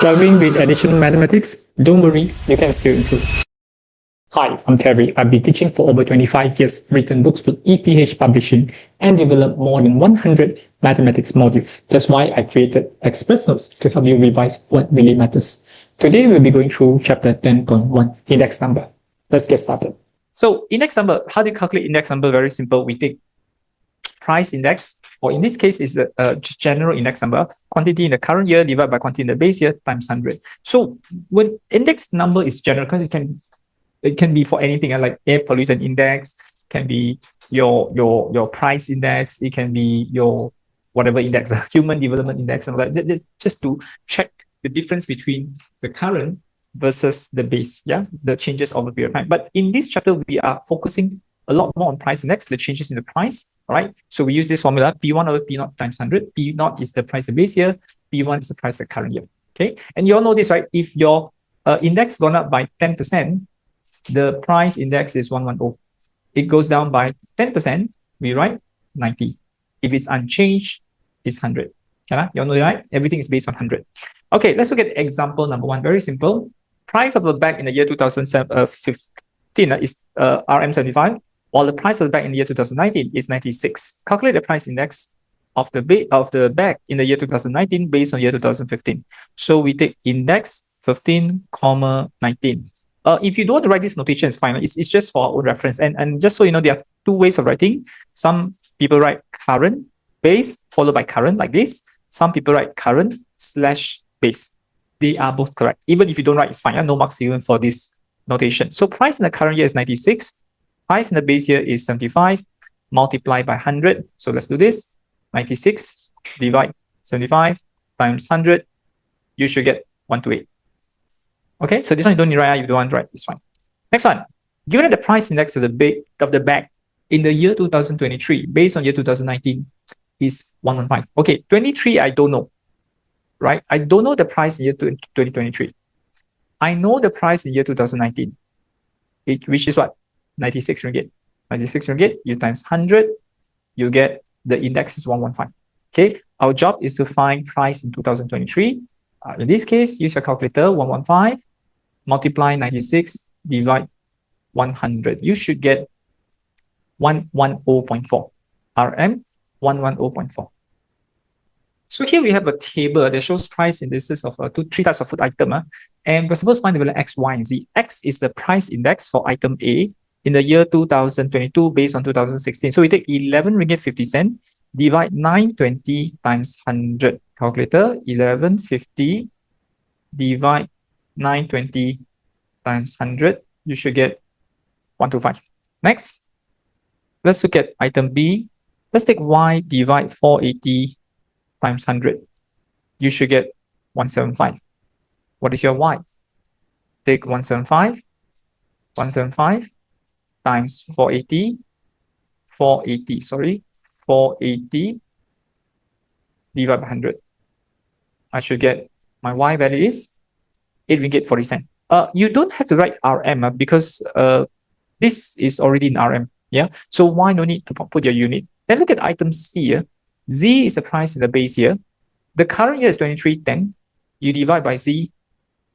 Struggling with additional mathematics? Don't worry, you can still improve. Hi, I'm Terry. I've been teaching for over 25 years, written books for EPH Publishing, and developed more than 100 mathematics modules. That's why I created Express Notes to help you revise what really matters. Today, we'll be going through chapter 10.1, index number. Let's get started. So index number, how do you calculate index number? Very simple. We take price index, or in this case is a general index number, quantity in the current year divided by quantity in the base year times 100. So when index number is general, because it can be for anything, like air pollutant index, can be your price index, it can be your whatever index, human development index, and all that, just to check the difference between the current versus the base, the changes over a period of time. But in this chapter, we are focusing a lot more on price index, the changes in the price, all right? So we use this formula, P1 over P0 times 100. P0 is the price the base year, P1 is the price the current year, okay? And you all know this, right? If your index gone up by 10%, the price index is 110. It goes down by 10%, we write 90. If it's unchanged, it's 100. Okay, you all know that, right? Everything is based on 100. Okay, let's look at example number 1. Very simple. Price of a bag in the year 2015 is RM75, while the price of the bag in the year 2019 is 96. Calculate the price index of the bag in the year 2019 based on year 2015. So we take index 15, 19. If you don't want to write this notation, it's fine. It's just for our own reference. And just so you know, there are two ways of writing. Some people write current base followed by current like this. Some people write current / base. They are both correct. Even if you don't write, it's fine. No marks given for this notation. So price in the current year is 96. Price in the base year is 75. Multiply by 100. So let's do this. 96 divide 75 times 100. You should get 128. Okay, so this one you don't need to write. You don't want to write. It's fine. Next one. Given that the price index of the bag in the year 2023 based on year 2019 is 115. Okay, 23 I don't know. Right? I don't know the price in year 2023. I know the price in year 2019, which is what? 96 ringgit. 96 ringgit, you times 100, you get the index is 115. Okay, our job is to find price in 2023. In this case, use your calculator, 115, multiply 96, divide 100. You should get 110.4. RM, 110.4. So here we have a table that shows price indices of three types of food item. And we're supposed to find the value X, Y, and Z. X is the price index for item A in the year 2022 based on 2016. So we take 11 ringgit 50 cent, divide 920 times 100. Calculator, 1150 divide 920 times 100. You should get 125. Next, let's look at item B. Let's take Y divide 480 times 100. You should get 175. What is your Y? Take 175 times 480, 480 divide by 100. I should get my Y value is 8 ringgit 40 cent. You don't have to write RM because this is already in RM. Yeah. So Y no need to put your unit. Then look at item C. Z is the price in the base year. The current year is 2310. You divide by Z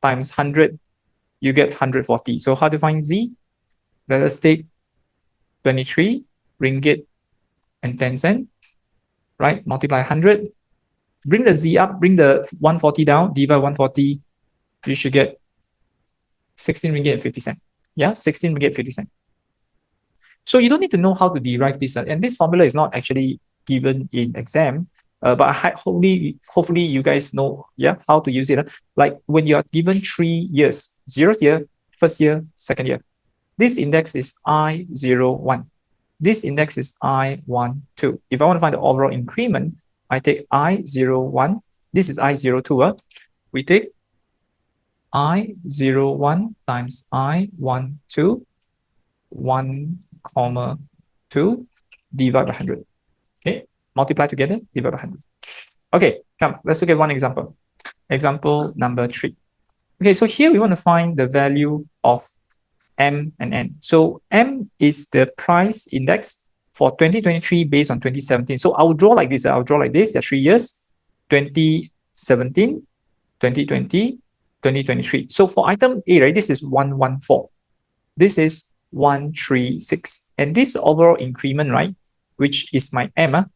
times 100, you get 140. So how to find Z? Let us take 23 ringgit and 10 cent, right? Multiply 100. Bring the Z up, bring the 140 down, divide 140. You should get 16 ringgit and 50 cent. Yeah, 16 ringgit 50 cent. So you don't need to know how to derive this. And this formula is not actually given in exam, but hopefully you guys know how to use it. Like when you are given 3 years, 0th year, 1st year, 2nd year. This index is I01. This index is I12. If I want to find the overall increment, I take I01. This is I02. We take I01 times I12, 1,2, divide by 100. Okay, multiply together, divide by 100. Okay, come, let's look at one example. Example number 3. Okay, so here we want to find the value of M and N. So M is the price index for 2023 based on 2017. So I'll draw like this. I'll draw like this. There are 3 years, 2017, 2020, 2023. So for item A, right, this is 114. This is 136. And this overall increment, right, which is my M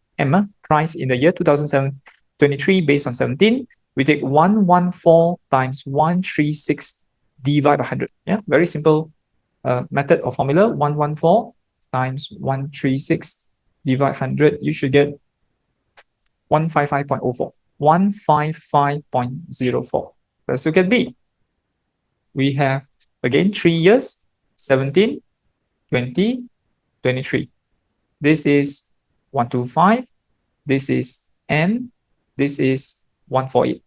price in the year 2023 based on 17, we take 114 times 136 divided by 100. Yeah, very simple method or formula. 114 times 136 divided 100. You should get 155.04. 155.04. Let's look at B. We have again 3 years, 17, 20, 23. This is 125. This is N. This is 148.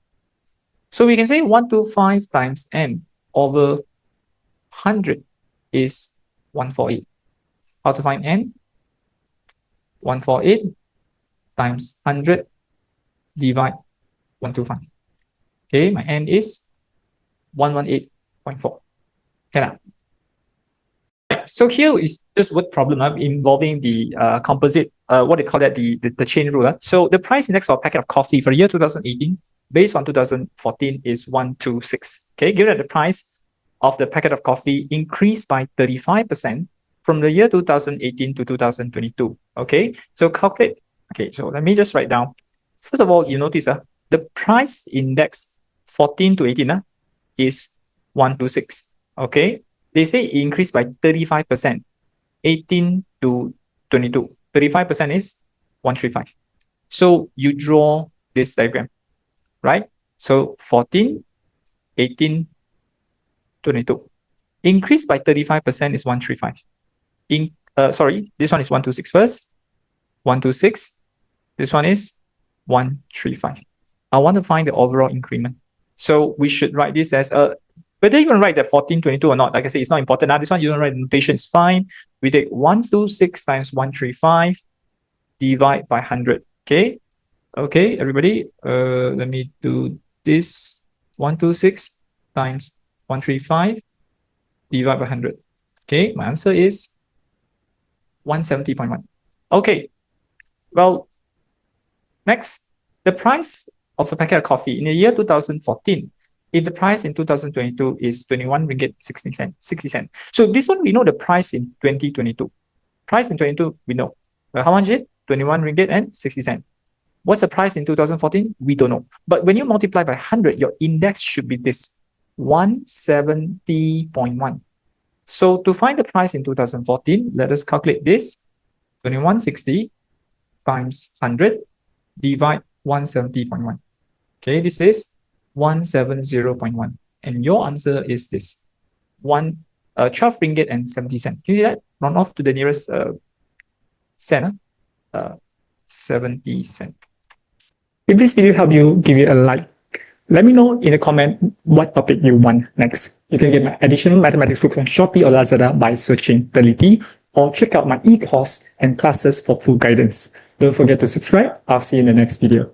So we can say 125 times N over 100 is 148. How to find N? 148 times 100 divide 125. Okay, my N is 118.4. Okay, now. So here is just word problem involving the composite, what they call that, the chain rule. So the price index for a packet of coffee for the year 2018 based on 2014 is 126. Okay, given that the price of the packet of coffee increased by 35% from the year 2018 to 2022. Okay, so calculate. Okay, so let me just write down. First of all, you notice the price index 14 to 18 is 126. Okay, they say it increased by 35%, 18 to 22. 35% is 135. So you draw this diagram, right? So 14, 18, 22. Increased by 35% is 135. Sorry, this one is 126 first. 126. This one is 135. I want to find the overall increment. So we should write this as whether you want to write that 1422 or not, like I say, it's not important. Now this one you don't write the notation, it's fine. We take 126 times 135 divide by 100. Okay. Okay, everybody. Let me do this. 126 times 135 divide by 100. Okay, my answer is 170.1. Okay. Well, next, the price of a packet of coffee in the year 2014, if the price in 2022 is 21 ringgit 60 cents. So this one we know the price in 2022. Price in 22 we know. How much is it? 21 ringgit and 60 cents. What's the price in 2014? We don't know. But when you multiply by 100, your index should be this 170.1. So to find the price in 2014, let us calculate this. 2160 times 100 divide 170.1. Okay, this is 170.1. And your answer is this 12 ringgit and 70 cents. Can you see that? Round off to the nearest cent. 70 cents. If this video helped you, give it a like. Let me know in the comment what topic you want next. You can get my additional mathematics books on Shopee or Lazada by searching Teliti, or check out my e-course and classes for full guidance. Don't forget to subscribe. I'll see you in the next video.